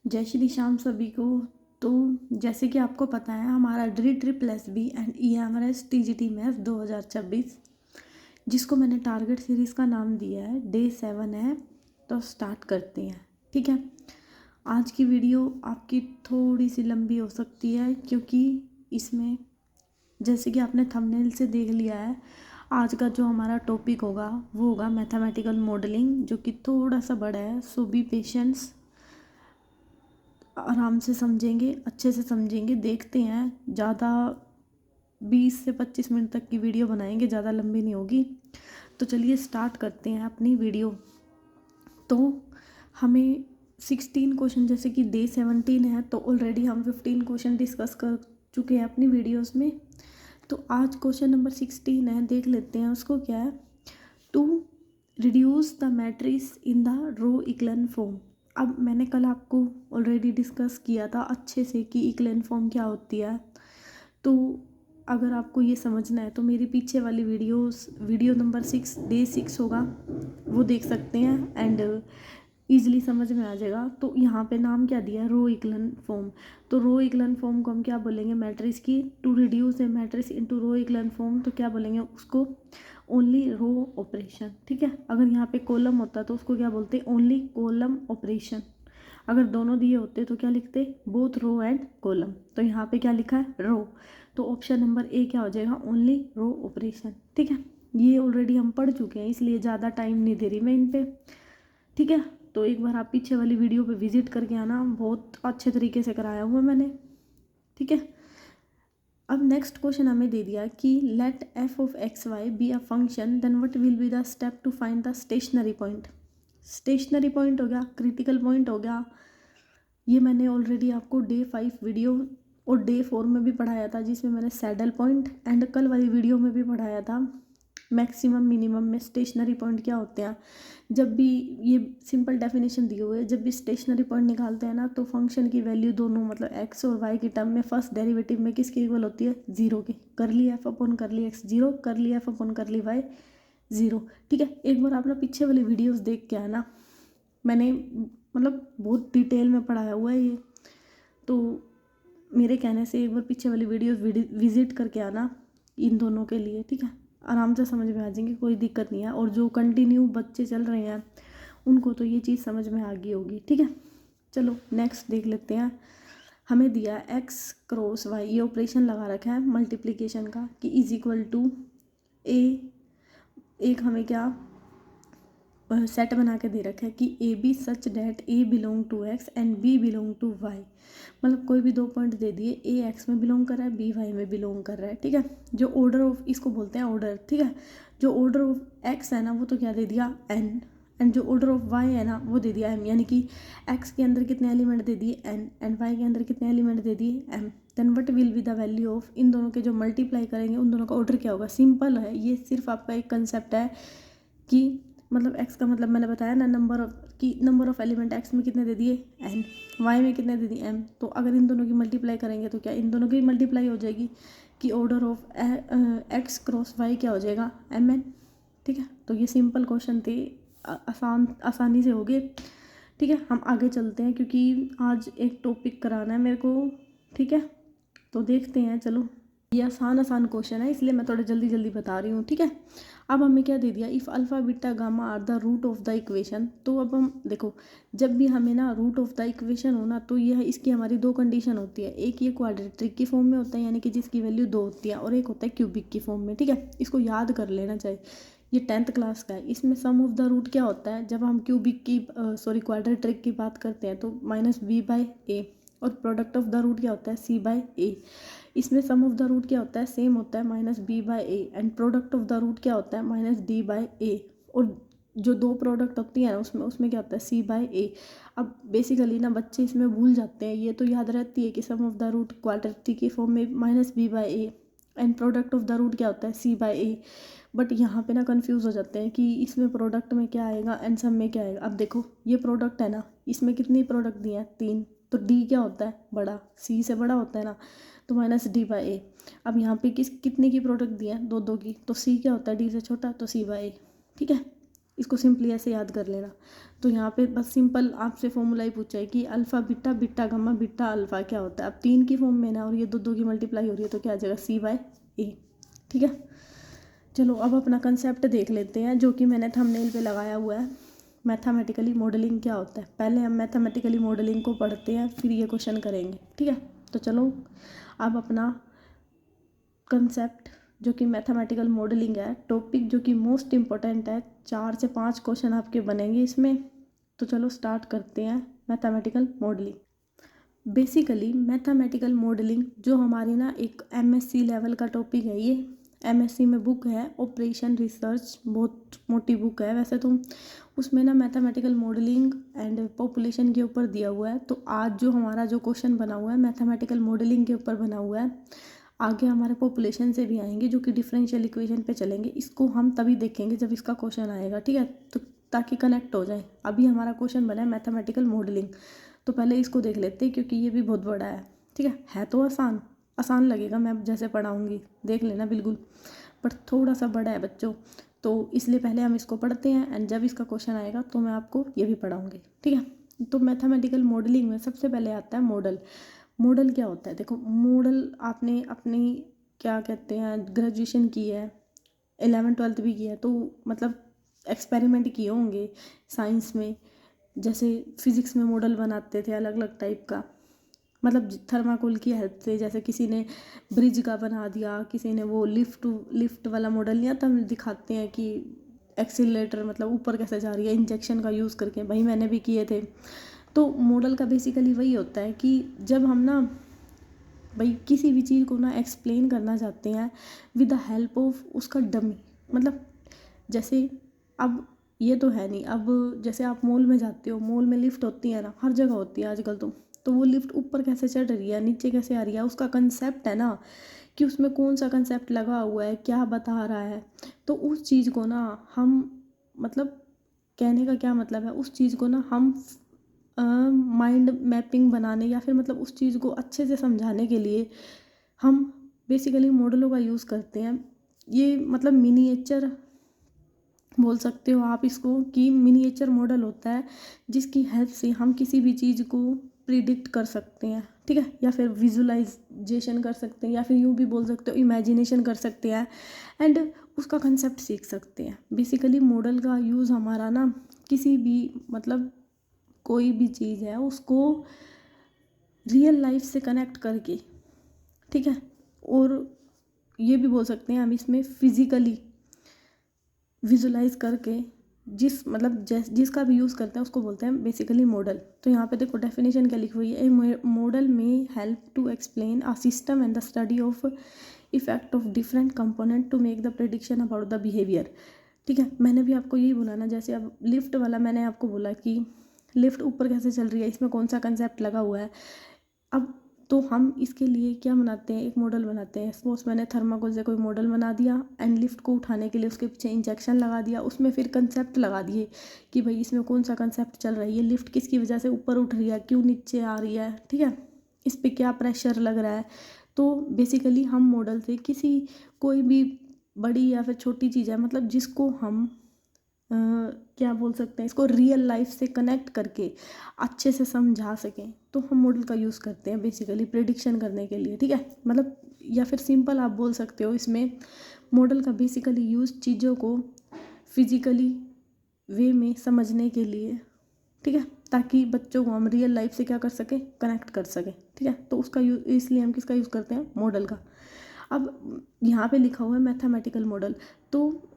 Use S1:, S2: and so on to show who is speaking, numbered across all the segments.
S1: जय श्री श्याम सभी को। तो जैसे कि आपको पता है, हमारा D triple S B and E M R S T G T math 2026, जिसको मैंने टारगेट सीरीज़ का नाम दिया है, डे 7 है। तो स्टार्ट करते हैं, ठीक है। आज की वीडियो आपकी थोड़ी सी लंबी हो सकती है, क्योंकि इसमें जैसे कि आपने थंबनेल से देख लिया है, आज का जो हमारा टॉपिक होगा वो होगा मैथमेटिकल मॉडलिंग, जो कि थोड़ा सा बड़ा है। सो बी पेशेंस, आराम से समझेंगे, अच्छे से समझेंगे। देखते हैं, ज़्यादा 20 से 25 मिनट तक की वीडियो बनाएंगे, ज़्यादा लंबी नहीं होगी। तो चलिए स्टार्ट करते हैं अपनी वीडियो। तो हमें 16 क्वेश्चन, जैसे कि डे 17 है, तो ऑलरेडी हम 15 क्वेश्चन डिस्कस कर चुके हैं अपनी वीडियोस में। तो आज क्वेश्चन नंबर 16 है, देख लेते हैं उसको क्या है। To reduce the matrix in the row echelon form. अब मैंने कल आपको ऑलरेडी डिस्कस किया था अच्छे से कि इक्लन फॉर्म क्या होती है। तो अगर आपको ये समझना है तो मेरी पीछे वाली वीडियो नंबर 6 डे 6 होगा, वो देख सकते हैं एंड ईजिली समझ में आ जाएगा। तो यहाँ पे नाम क्या दिया है, रो इक्लन फॉर्म। तो रो इक्लन फॉर्म को हम क्या बोलेंगे, मैट्रिक्स की। To reduce a matrix into row echelon form, तो क्या बोलेंगे उसको, ओनली रो ऑपरेशन, ठीक है। अगर यहाँ पे कॉलम होता तो उसको क्या बोलते, ओनली कॉलम ऑपरेशन। अगर दोनों दिए होते तो क्या लिखते, बोथ रो एंड कॉलम। तो यहाँ पे क्या लिखा है, रो। तो ऑप्शन नंबर ए क्या हो जाएगा, ओनली रो ऑपरेशन, ठीक है। ये ऑलरेडी हम पढ़ चुके हैं, इसलिए ज़्यादा टाइम नहीं दे रही मैं इन पे, ठीक है। तो एक बार आप पीछे वाली वीडियो पे विजिट करके आना, बहुत अच्छे तरीके से कराया हुआ मैंने, ठीक है। अब नेक्स्ट क्वेश्चन हमें दे दिया कि let F of X Y be a function, then what will be the step to find the stationary point. Stationary point हो गया, क्रिटिकल पॉइंट हो गया। ये मैंने ऑलरेडी आपको डे 5 वीडियो और डे 4 में भी पढ़ाया था, जिसमें मैंने सैडल पॉइंट, एंड कल वाली वीडियो में भी पढ़ाया था मैक्सिमम मिनिमम में स्टेशनरी पॉइंट क्या होते हैं। जब भी ये सिंपल डेफिनेशन दिए हुए, जब भी स्टेशनरी पॉइंट निकालते हैं ना, तो फंक्शन की वैल्यू दोनों, मतलब एक्स और वाई की टर्म में फर्स्ट डेरिवेटिव में किसके इक्वल होती है, जीरो के। कर ली एफ अपॉन कर ली एक्स जीरो, कर ली एफ अपॉन कर ली वाई जीरो, ठीक है। एक बार आपने पीछे वाली वीडियोस देख के आना, मैंने मतलब बहुत डिटेल में पढ़ाया हुआ है ये। तो मेरे कहने से एक बार पीछे वाली वीडियोस विजिट करके आना इन दोनों के लिए, ठीक है। आराम से समझ में आ जाएंगे, कोई दिक्कत नहीं है। और जो कंटिन्यू बच्चे चल रहे हैं उनको तो ये चीज़ समझ में आ गई होगी, ठीक है। चलो नेक्स्ट देख लेते हैं। हमें दिया एक्स क्रॉस वाई, ये ऑपरेशन लगा रखा है मल्टीप्लिकेशन का, कि इज इक्वल टू ए। एक हमें क्या सेट बना के दे रखा है कि A B such that A belong to X and B belong to Y. मतलब कोई भी दो पॉइंट दे दिए, ए एक्स में बिलोंग कर रहा है, बी वाई में बिलोंग कर रहा है, ठीक है। जो ऑर्डर ऑफ, इसको बोलते हैं ऑर्डर, ठीक है। जो ऑर्डर ऑफ एक्स है ना, वो तो क्या दे दिया, एन। एंड जो ऑर्डर ऑफ वाई है ना, वो दे दिया एम। यानी कि एक्स के अंदर कितने एलिमेंट दे दिए, एन, एंड वाई के अंदर कितने एलिमेंट दे दिए, M. Then what will be the value of, इन दोनों के जो मल्टीप्लाई करेंगे उन दोनों का ऑर्डर क्या होगा। सिंपल है ये, सिर्फ आपका एक कंसेप्ट है कि मतलब एक्स का मतलब मैंने बताया ना, नंबर ऑफ एलिमेंट एक्स में कितने दे दिए, एन, वाई में कितने दे दिए, एम। तो अगर इन दोनों की मल्टीप्लाई करेंगे तो क्या इन दोनों की मल्टीप्लाई हो जाएगी, कि order of X cross Y क्या हो जाएगा, एम एन, ठीक है। तो ये सिंपल क्वेश्चन थे, आसानी से हो गए, ठीक है। हम आगे चलते हैं, क्योंकि आज एक टॉपिक कराना है मेरे को, ठीक है। तो देखते हैं, चलो। ये आसान आसान क्वेश्चन है, इसलिए मैं थोड़ा जल्दी जल्दी बता रही हूँ, ठीक है। अब हमें क्या दे दिया, if alpha beta gamma are the root of the equation. तो अब हम देखो, जब भी हमें ना रूट ऑफ द इक्वेशन हो ना, तो यह इसकी हमारी दो कंडीशन होती है। एक ये क्वाड्रेटिक की फॉर्म में होता है, यानी कि जिसकी वैल्यू 2 होती है, और एक होता है क्यूबिक की फॉर्म में, ठीक है। इसको याद कर लेना चाहिए, ये 10th क्लास का है। इसमें सम ऑफ द रूट क्या होता है, जब हम क्यूबिक की क्वाड्रेटिक की बात करते हैं तो माइनस बी बाई ए, और प्रोडक्ट ऑफ द रूट क्या होता है, सी बाई ए। इसमें सम ऑफ द रूट क्या होता है, सेम होता है, minus B by A, and product of the root क्या होता है, माइनस डी बाई ए। और जो दो प्रोडक्ट होती है ना, उसमें क्या होता है, सी बाई ए। अब बेसिकली ना बच्चे इसमें भूल जाते हैं, ये तो याद रहती है कि sum of the root quadratic की फॉर्म में minus B by A, and product of the root क्या होता है, सी बाई ए। बट यहाँ पे ना कंफ्यूज हो जाते हैं कि इसमें प्रोडक्ट में क्या आएगा एंड सम में क्या आएगा। अब देखो ये प्रोडक्ट है ना, इसमें कितनी प्रोडक्ट दिए हैं, 3। तो डी क्या होता है, बड़ा, सी से बड़ा होता है ना, तो माइनस डी बाई ए। अब यहाँ पे कितने की प्रोडक्ट दी है, 2 2 की, तो सी क्या होता है, डी से छोटा, तो सी बाई ए, ठीक है। इसको सिंपली ऐसे याद कर लेना। तो यहाँ पे बस सिंपल आपसे फॉर्मूला ही पूछा है कि alpha beta beta gamma beta alpha क्या होता है। अब 3 की फॉर्म में ना और ये 2 की मल्टीप्लाई हो रही है तो क्या आ जाएगा C/A। ठीक है, चलो अब अपना कंसेप्ट देख लेते हैं जो कि मैंने थंबनेल पे लगाया हुआ है। मैथमेटिकली मॉडलिंग क्या होता है, पहले हम मैथमेटिकली मॉडलिंग को पढ़ते हैं फिर ये क्वेश्चन करेंगे। ठीक है, तो चलो अब अपना कंसेप्ट जो कि मैथमेटिकल मॉडलिंग है, टॉपिक जो कि मोस्ट इम्पोर्टेंट है, 4 से 5 क्वेश्चन आपके बनेंगे इसमें। तो चलो स्टार्ट करते हैं mathematical modelling. Basically mathematical modelling जो हमारी ना एक MSc लेवल का टॉपिक है, ये MSc में बुक है ऑपरेशन रिसर्च, बहुत मोटी बुक है वैसे तो। उसमें ना मैथमेटिकल मॉडलिंग एंड पॉपुलेशन के ऊपर दिया हुआ है। तो आज जो हमारा जो क्वेश्चन बना हुआ है मैथमेटिकल मॉडलिंग के ऊपर बना हुआ है। आगे हमारे पॉपुलेशन से भी आएंगे जो कि डिफरेंशियल इक्वेशन पे चलेंगे, इसको हम तभी देखेंगे जब इसका क्वेश्चन आएगा। ठीक है, तो ताकि कनेक्ट हो जाए। अभी हमारा क्वेश्चन बना है मैथमेटिकल मॉडलिंग, तो पहले इसको देख लेते हैं क्योंकि ये भी बहुत बड़ा है। ठीक है तो आसान लगेगा, मैं जैसे पढ़ाऊँगी देख लेना बिल्कुल, पर थोड़ा सा बड़ा है बच्चों, तो इसलिए पहले हम इसको पढ़ते हैं एंड जब इसका क्वेश्चन आएगा तो मैं आपको ये भी पढ़ाऊँगी। ठीक है, तो मैथमेटिकल मॉडलिंग में सबसे पहले आता है मॉडल। मॉडल क्या होता है, देखो मॉडल आपने अपनी क्या कहते हैं ग्रेजुएशन की है, 11th-12th भी किया है, तो मतलब एक्सपेरिमेंट किए होंगे साइंस में। जैसे फिज़िक्स में मॉडल बनाते थे अलग अलग टाइप का, मतलब थर्माकोल की हेल्प से, जैसे किसी ने ब्रिज का बना दिया, किसी ने वो लिफ्ट वाला मॉडल नहीं आता, हम दिखाते हैं कि एक्सीलरेटर मतलब ऊपर कैसे जा रही है इंजेक्शन का यूज़ करके, भाई मैंने भी किए थे। तो मॉडल का बेसिकली वही होता है कि जब हम ना भाई किसी भी चीज़ को ना एक्सप्लेन करना चाहते हैं विद द हेल्प ऑफ उसका डमी, मतलब जैसे अब ये तो है नहीं, अब जैसे आप मॉल में जाते हो, मॉल में लिफ्ट होती है ना, हर जगह होती है आजकल तो वो लिफ्ट ऊपर कैसे चढ़ रही है नीचे कैसे आ रही है, उसका कंसेप्ट है ना कि उसमें कौन सा कंसेप्ट लगा हुआ है, क्या बता रहा है। तो उस चीज़ को ना हम मतलब कहने का क्या मतलब है, उस चीज़ को ना हम माइंड मैपिंग बनाने या फिर मतलब उस चीज़ को अच्छे से समझाने के लिए हम बेसिकली मॉडलों का यूज़ करते हैं। ये मतलब मिनिएचर बोल सकते हो आप इसको कि मिनिएचर मॉडल होता है जिसकी हेल्प से हम किसी भी चीज़ को प्रिडिक्ट कर सकते हैं। ठीक है, या फिर विजुलाइजेशन कर सकते हैं, या फिर यूँ भी बोल सकते हो इमेजिनेशन कर सकते हैं एंड उसका कंसेप्ट सीख सकते हैं। बेसिकली मॉडल का यूज़ हमारा ना किसी भी मतलब कोई भी चीज़ है उसको रियल लाइफ से कनेक्ट करके, ठीक है, और ये भी बोल सकते हैं हम इसमें फिज़िकली विजुलाइज करके मतलब जिसका भी यूज़ करते हैं उसको बोलते हैं बेसिकली मॉडल। तो यहाँ पे देखो डेफिनेशन क्या लिखी हुई है, ए मॉडल में help to explain a system and the study of effect of different component to make the prediction about the behaviour. ठीक है, मैंने भी आपको यही बोला ना, जैसे अब लिफ्ट वाला मैंने आपको बोला कि लिफ्ट ऊपर कैसे चल रही है, इसमें कौन सा कंसेप्ट लगा हुआ है। अब तो हम इसके लिए क्या बनाते हैं, एक मॉडल बनाते हैं। सपोज मैंने थर्माकोल से कोई मॉडल बना दिया एंड लिफ्ट को उठाने के लिए उसके पीछे इंजेक्शन लगा दिया, उसमें फिर कंसेप्ट लगा दिए कि भाई इसमें कौन सा कंसेप्ट चल रहा है, ये लिफ्ट किसकी वजह से ऊपर उठ रही है, क्यों नीचे आ रही है, ठीक है, इस पर क्या प्रेशर लग रहा है। तो बेसिकली हम मॉडल से किसी कोई भी बड़ी या फिर छोटी चीज़ है मतलब जिसको हम क्या बोल सकते हैं, इसको रियल लाइफ से कनेक्ट करके अच्छे से समझा सकें, तो हम मॉडल का यूज़ करते हैं बेसिकली प्रेडिक्शन करने के लिए। ठीक है, मतलब या फिर सिंपल आप बोल सकते हो इसमें मॉडल का बेसिकली यूज़ चीज़ों को फिजिकली वे में समझने के लिए, ठीक है, ताकि बच्चों को हम रियल लाइफ से क्या कर सकें, कनेक्ट कर सकें। ठीक है, तो उसका यूज़ इसलिए हम किसका यूज़ करते हैं, मॉडल का। अब यहाँ पे लिखा हुआ है मैथमेटिकल मॉडल, तो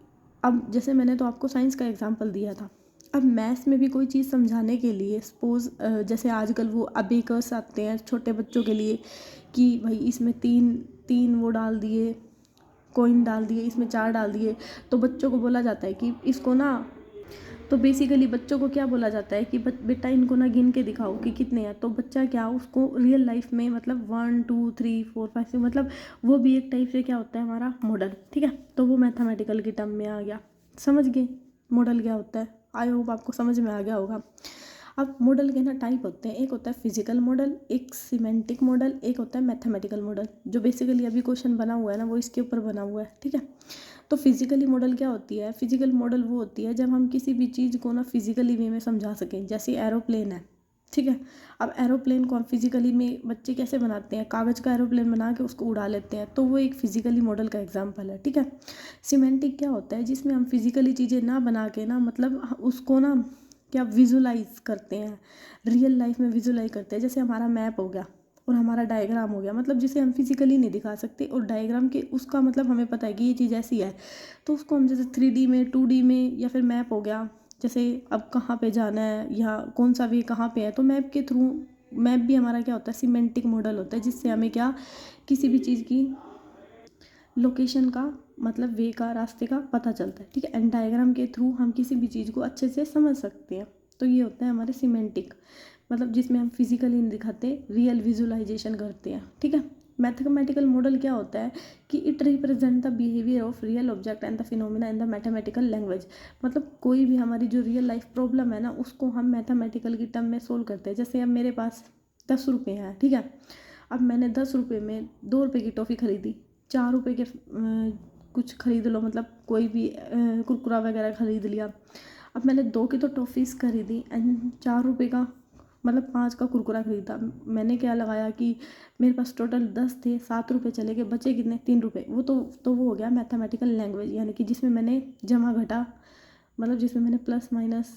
S1: अब जैसे मैंने तो आपको साइंस का एग्जांपल दिया था, अब मैथ्स में भी कोई चीज़ समझाने के लिए सपोज जैसे आजकल वो अबेकस आते हैं छोटे बच्चों के लिए कि भाई इसमें तीन वो डाल दिए, कॉइन डाल दिए, इसमें 4 डाल दिए, तो बच्चों को बोला जाता है कि इसको ना, तो बेसिकली बच्चों को क्या बोला जाता है कि बेटा इनको ना गिन के दिखाओ कि कितने हैं, तो बच्चा क्या उसको रियल लाइफ में मतलब 1 2 3 4 5 6 मतलब वो भी एक टाइप से क्या होता है हमारा मॉडल। ठीक है, तो वो मैथमेटिकल की टर्म में आ गया, समझ गए मॉडल क्या होता है, आई होप आपको समझ में आ गया होगा। अब मॉडल के ना टाइप होते हैं, एक होता है फिजिकल मॉडल, एक सिमेंटिक मॉडल, एक होता है मैथमेटिकल मॉडल। जो बेसिकली अभी क्वेश्चन बना हुआ है ना वो इसके ऊपर बना हुआ है, ठीक है। तो फिजिकली मॉडल क्या होती है? फिजिकल मॉडल वो होती है जब हम किसी भी चीज़ को ना फिजिकली वे में समझा सकें। जैसे एरोप्लेन है, ठीक है। अब एरोप्लेन को हम फिजिकली में बच्चे कैसे बनाते हैं? कागज़ का एरोप्लेन बना के उसको उड़ा लेते हैं, तो वो एक फिजिकली मॉडल का एग्जाम्पल है, ठीक है। सीमेंटिक क्या होता है? जिसमें हम फिजिकली चीज़ें ना बना के ना, मतलब उसको ना क्या विजुलाइज करते हैं, रियल लाइफ में विजुलाइज करते हैं। जैसे हमारा मैप हो गया और हमारा डायग्राम हो गया, मतलब जिसे हम फिजिकली नहीं दिखा सकते, और डायग्राम के उसका मतलब हमें पता है कि ये चीज़ ऐसी है, तो उसको हम जैसे 3D में, 2D में, या फिर मैप हो गया, जैसे अब कहाँ पे जाना है या कौन सा वे कहाँ पे है, तो मैप के थ्रू, मैप भी हमारा क्या होता है? सीमेंटिक मॉडल होता है, जिससे हमें क्या, किसी भी चीज़ की लोकेशन का, मतलब वे का, रास्ते का पता चलता है, ठीक है। एंड डायग्राम के थ्रू हम किसी भी चीज़ को अच्छे से समझ सकते हैं। तो ये होता है हमारे सीमेंटिक, मतलब जिसमें हम फिजिकली नहीं दिखाते, रियल विजुलाइजेशन करते हैं, ठीक है। मैथमेटिकल मॉडल क्या होता है कि it represent the behaviour of real object and the phenomena in the mathematical language. मतलब कोई भी हमारी जो रियल लाइफ प्रॉब्लम है ना, उसको हम मैथमेटिकल की टर्म में सोल्व करते हैं। जैसे अब मेरे पास 10 रुपये हैं, ठीक है। अब मैंने 10 रुपये में 2 रुपये की टॉफ़ी खरीदी, 4 रुपये के कुछ खरीद लो, मतलब कोई भी कुरकुरा वगैरह खरीद लिया। अब मैंने 2 की तो टॉफ़ीज़ खरीदी एंड 4 रुपये का, मतलब 5 का कुरकुरा खरीदा। मैंने क्या लगाया कि मेरे पास टोटल 10 थे, 7 रुपये चले गए, बचे कितने? 3 रुपये। वो तो वो हो गया मैथमेटिकल लैंग्वेज, यानी कि जिसमें मैंने जमा घटा, मतलब जिसमें मैंने प्लस माइनस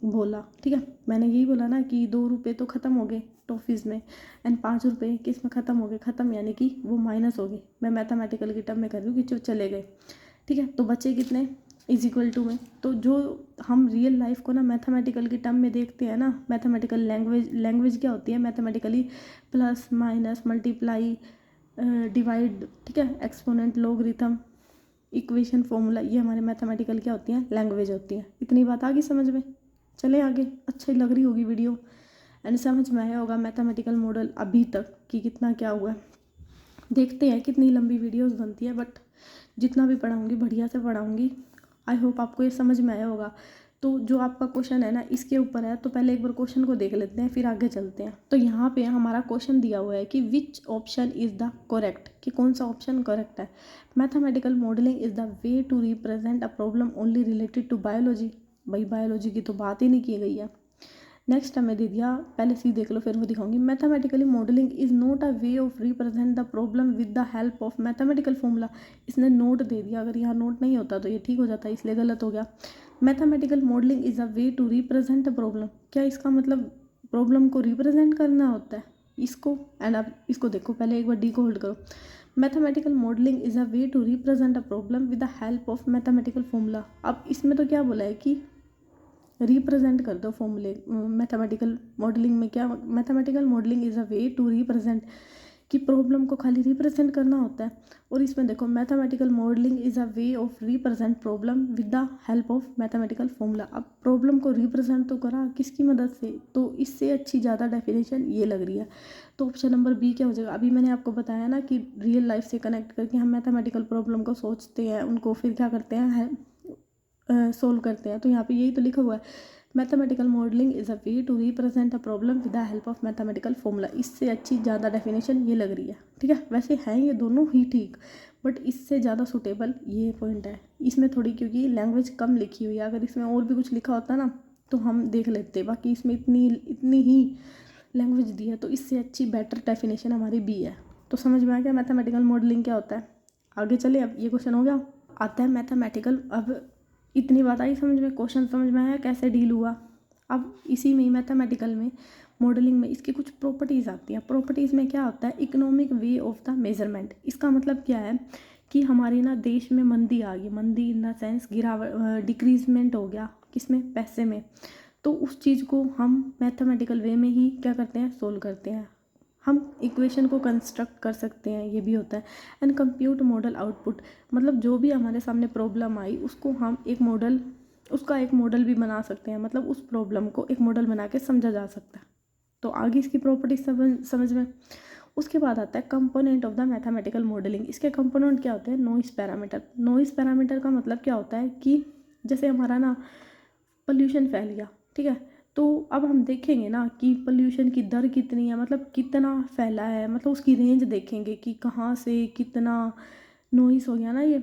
S1: बोला, ठीक है। मैंने यही बोला ना कि 2 रुपये तो ख़त्म हो गए टॉफ़ीज़ में, एंड 5 रुपये किस में ख़त्म हो गए? ख़त्म यानी कि वो माइनस हो गए। मैं मैथमेटिकल की टर्म में कर रही हूँ कि जो चले गए, ठीक है। तो बचे कितने? इज इक्वल टू में। तो जो हम रियल लाइफ को ना मैथमेटिकल की टर्म में देखते हैं ना, मैथमेटिकल लैंग्वेज क्या होती है? Mathematically plus minus multiply divide, ठीक है, एक्सपोनेंट, लॉगरिथम, इक्वेशन, फॉर्मूला, ये हमारे मैथमेटिकल क्या होती हैं? लैंग्वेज होती है। इतनी बात आ गई समझ में? चले आगे, अच्छी लग रही होगी वीडियो एंड समझ में आया होगा मैथमेटिकल मॉडल अभी तक कि कितना क्या हुआ है। देखते हैं कितनी लंबी वीडियोस बनती है, बट जितना भी पढ़ाऊँगी बढ़िया से पढ़ाऊँगी। आई होप आपको ये समझ में आया होगा। तो जो आपका क्वेश्चन है ना इसके ऊपर है, तो पहले एक बार क्वेश्चन को देख लेते हैं, फिर आगे चलते हैं। तो यहाँ पे हमारा क्वेश्चन दिया हुआ है कि which option is the correct, कि कौन सा ऑप्शन करेक्ट है। Mathematical modelling is the way to represent a problem only related to biology. भाई बायोलॉजी की तो बात ही नहीं की गई है। नेक्स्ट हमें दे दिया, पहले सी देख लो फिर वो दिखाऊंगी। Mathematically modelling is not a way of represent the problem with the help of mathematical formula. इसने नोट दे दिया, अगर यहाँ नोट नहीं होता तो ये ठीक हो जाता, इसलिए गलत हो गया। Mathematical modelling is a way to represent a problem, क्या इसका मतलब प्रॉब्लम को रिप्रेजेंट करना होता है इसको। एंड अब इसको देखो, पहले एक बार डी को होल्ड करो। Mathematical modelling is a way to represent a problem with the help of mathematical formula. अब इसमें तो क्या बोला है कि रिप्रेजेंट कर दो फॉर्मूले। मैथमेटिकल मॉडलिंग में क्या, mathematical modelling is a way to represent, कि प्रॉब्लम को खाली रिप्रेजेंट करना होता है। और इसमें देखो mathematical modelling is a way of represent problem with the help of mathematical formula. अब प्रॉब्लम को रिप्रेजेंट तो करा किसकी मदद से, तो इससे अच्छी ज़्यादा डेफिनेशन ये लग रही है। तो ऑप्शन नंबर बी क्या हो जाएगा? अभी मैंने आपको बताया ना कि रियल लाइफ से कनेक्ट करके हम मैथमेटिकल प्रॉब्लम को सोचते हैं, उनको फिर क्या करते हैं, सोल्व करते हैं। तो यहाँ पे यही तो लिखा हुआ है, mathematical modelling is a way to represent a problem with the help of mathematical formula. इससे अच्छी ज़्यादा डेफिनेशन ये लग रही है, ठीक है। वैसे हैं ये दोनों ही ठीक, बट इससे ज़्यादा सूटेबल ये पॉइंट है इसमें थोड़ी, क्योंकि लैंग्वेज कम लिखी हुई है। अगर इसमें और भी कुछ लिखा होता ना तो हम देख लेते, बाकी इसमें इतनी ही लैंग्वेज दी है, तो इससे अच्छी बेटर डेफिनेशन हमारी बी है। तो समझ में आ गया मैथमेटिकल मॉडलिंग क्या होता है। आगे चले, अब ये क्वेश्चन हो गया। आता है मैथमेटिकल, अब इतनी बात आई समझ में, क्वेश्चन समझ में आया कैसे डील हुआ। अब इसी में मैथमेटिकल में मॉडलिंग में इसकी कुछ प्रॉपर्टीज़ आती हैं। प्रॉपर्टीज़ में क्या होता है, economic way of the measurement. इसका मतलब क्या है कि हमारे ना देश में मंदी आ गई, मंदी इन द सेंस गिरावट, डिक्रीजमेंट हो गया, किसमें, पैसे में। तो उस चीज़ को हम मैथमेटिकल वे में ही क्या करते हैं, सोल्व करते हैं। हम इक्वेशन को कंस्ट्रक्ट कर सकते हैं, ये भी होता है। एंड कंप्यूट मॉडल आउटपुट, मतलब जो भी हमारे सामने प्रॉब्लम आई उसको हम एक मॉडल, उसका एक मॉडल भी बना सकते हैं, मतलब उस प्रॉब्लम को एक मॉडल बना के समझा जा सकता है। तो आगे इसकी प्रॉपर्टी समझ में। उसके बाद आता है component of the mathematical modelling. इसके कंपोनेंट क्या होते हैं, नॉइस पैरामीटर। नॉइस पैरामीटर का मतलब क्या होता है कि जैसे हमारा ना पोल्यूशन फैल गया, ठीक है, तो अब हम देखेंगे ना कि पोल्यूशन की दर कितनी है, मतलब कितना फैला है, मतलब उसकी रेंज देखेंगे कि कहाँ से कितना नॉइस हो गया ना ये,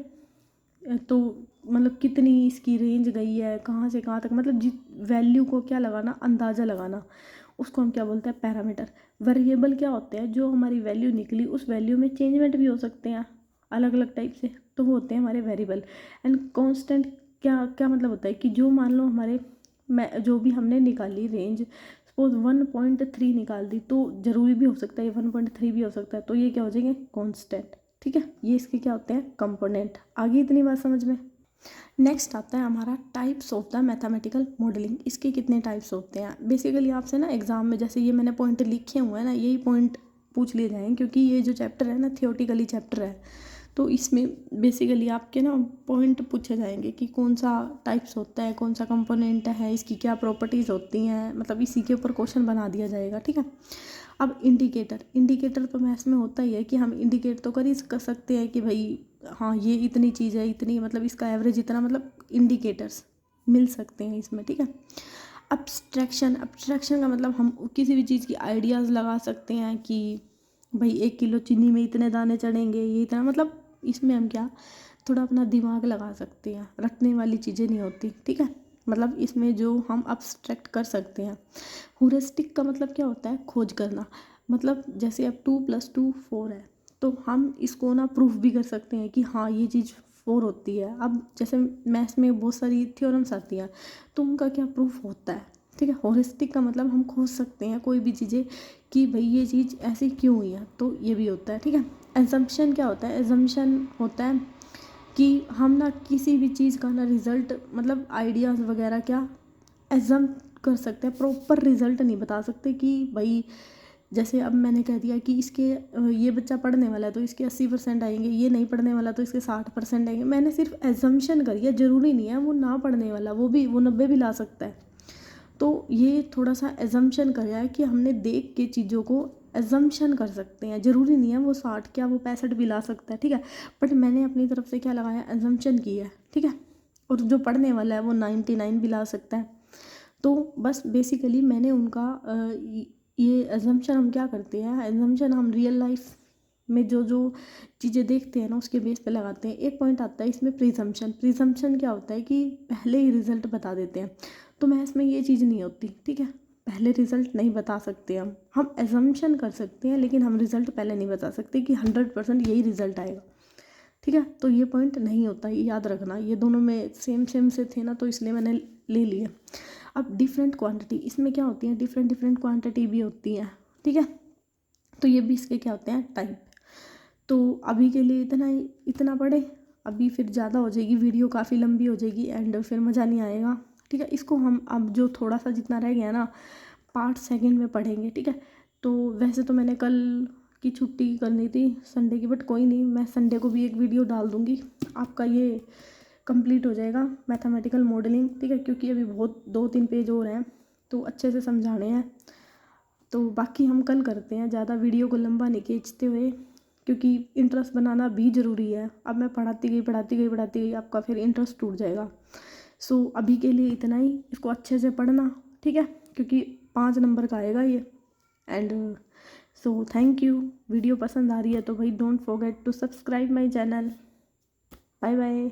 S1: तो मतलब कितनी इसकी रेंज गई है, कहाँ से कहाँ तक, मतलब जिस वैल्यू को क्या लगाना, अंदाज़ा लगाना, उसको हम क्या बोलते हैं, पैरामीटर। वेरिएबल क्या होते हैं, जो हमारी वैल्यू निकली उस वैल्यू में चेंजमेंट भी हो सकते हैं अलग अलग टाइप से, तो वो होते हैं हमारे वेरिएबल। एंड कांस्टेंट क्या क्या मतलब होता है कि जो मान लो हमारे जो भी हमने निकाली रेंज, सपोज 1.3 निकाल दी, तो ज़रूरी भी हो सकता है 1.3 भी हो सकता है, तो ये क्या हो जाएंगे, कांस्टेंट। ठीक है, ये इसके क्या होते हैं, कंपोनेंट। आगे इतनी बात समझ में। नेक्स्ट आता है हमारा types of the mathematical modelling. इसके कितने टाइप्स होते हैं, बेसिकली आपसे ना एग्जाम में जैसे ये मैंने पॉइंट लिखे हुए हैं ना, यही पॉइंट पूछ लिए जाएंगे, क्योंकि ये जो चैप्टर है ना थियोटिकली चैप्टर है, तो इसमें बेसिकली आपके ना पॉइंट पूछे जाएंगे कि कौन सा टाइप्स होता है, कौन सा कंपोनेंट है, इसकी क्या प्रॉपर्टीज़ होती हैं, मतलब इसी के ऊपर क्वेश्चन बना दिया जाएगा। ठीक है, अब इंडिकेटर तो मैथ्स में होता ही है कि हम इंडिकेट तो कर सकते हैं कि भाई हाँ ये इतनी चीज़ है, इतनी मतलब इसका एवरेज इतना, मतलब इंडिकेटर्स मिल सकते हैं इसमें। ठीक है, अब्स्ट्रैक्शन का मतलब हम किसी भी चीज़ की आइडियाज़ लगा सकते हैं कि भाई 1 किलो चीनी में इतने दाने चढ़ेंगे, ये इतना, मतलब इसमें हम क्या थोड़ा अपना दिमाग लगा सकते हैं, रटने वाली चीज़ें नहीं होती। ठीक है, मतलब इसमें जो हम अब्स्ट्रैक्ट कर सकते हैं। हुरिस्टिक का मतलब क्या होता है, खोज करना, मतलब जैसे अब 2 + 2 4 है, तो हम इसको ना प्रूफ भी कर सकते हैं कि हाँ ये चीज़ 4 होती है। अब जैसे मैथ्स में बहुत सारी थ्योरम्स आती हैं, तो उनका क्या प्रूफ होता है। ठीक है, होरिस्टिक का मतलब हम खोज सकते हैं कोई भी चीज़ें कि भाई ये चीज़ ऐसी क्यों हुई है, तो ये भी होता है। ठीक है, एजम्पशन क्या होता है, एजम्पशन होता है कि हम ना किसी भी चीज़ का ना रिज़ल्ट, मतलब आइडियाज़ वगैरह क्या एजम कर सकते हैं, प्रॉपर रिज़ल्ट नहीं बता सकते कि भाई जैसे अब मैंने कह दिया कि इसके ये बच्चा पढ़ने वाला है तो इसके 80% आएंगे, ये नहीं पढ़ने वाला तो इसके 60% आएंगे। मैंने सिर्फ एजम्पशन करी है, ज़रूरी नहीं है वो ना पढ़ने वाला वो 90 भी ला सकता है। तो ये थोड़ा सा एजम्पशन करा है कि हमने देख के चीज़ों को एजम्पशन कर सकते हैं, ज़रूरी नहीं है वो 60 क्या वो 65 भी ला सकता है। ठीक है, बट मैंने अपनी तरफ से क्या लगाया, एजम्पशन की है। ठीक है, और जो पढ़ने वाला है वो 99 भी ला सकता है। तो बस बेसिकली मैंने उनका ये एजम्पशन हम क्या करते हैं, एजम्पशन हम रियल लाइफ में जो जो चीज़ें देखते हैं ना उसके बेस पे लगाते हैं। एक पॉइंट आता है इसमें प्रिजम्पशन क्या होता है कि पहले ही रिजल्ट बता देते हैं, तो मैथ्स में ये चीज़ नहीं होती। ठीक है, पहले रिजल्ट नहीं बता सकते हम एजम्पशन कर सकते हैं, लेकिन हम रिजल्ट पहले नहीं बता सकते कि 100% यही रिजल्ट आएगा। ठीक है, तो ये पॉइंट नहीं होता, ये याद रखना, ये दोनों में सेम सेम से थे ना, तो इसलिए मैंने ले लिए। अब डिफरेंट क्वांटिटी, इसमें क्या होती है, डिफरेंट क्वांटिटी भी होती हैं। ठीक है, तो ये भी इसके क्या होते हैं, टाइप। तो अभी के लिए इतना पढ़े, अभी फिर ज़्यादा हो जाएगी वीडियो, काफ़ी लंबी हो जाएगी एंड फिर मज़ा नहीं आएगा। ठीक है, इसको हम अब जो थोड़ा सा जितना रह गया ना पार्ट सेकंड में पढ़ेंगे। ठीक है, तो वैसे तो मैंने कल की छुट्टी करनी थी संडे की, बट कोई नहीं, मैं संडे को भी एक वीडियो डाल दूँगी, आपका ये कंप्लीट हो जाएगा मैथमेटिकल मॉडलिंग। ठीक है, क्योंकि अभी बहुत 2-3 पेज और हैं तो अच्छे से समझाने हैं, तो बाकी हम कल करते हैं, ज़्यादा वीडियो को लंबा नहीं खींचते हुए, क्योंकि इंटरेस्ट बनाना भी ज़रूरी है। अब मैं पढ़ाती गई आपका फिर इंटरेस्ट टूट जाएगा। सो अभी के लिए इतना ही, इसको अच्छे से पढ़ना। ठीक है, क्योंकि 5 नंबर का आएगा ये। And so thank you, video पसंद आ रही है तो भाई don't forget to subscribe my channel. Bye bye.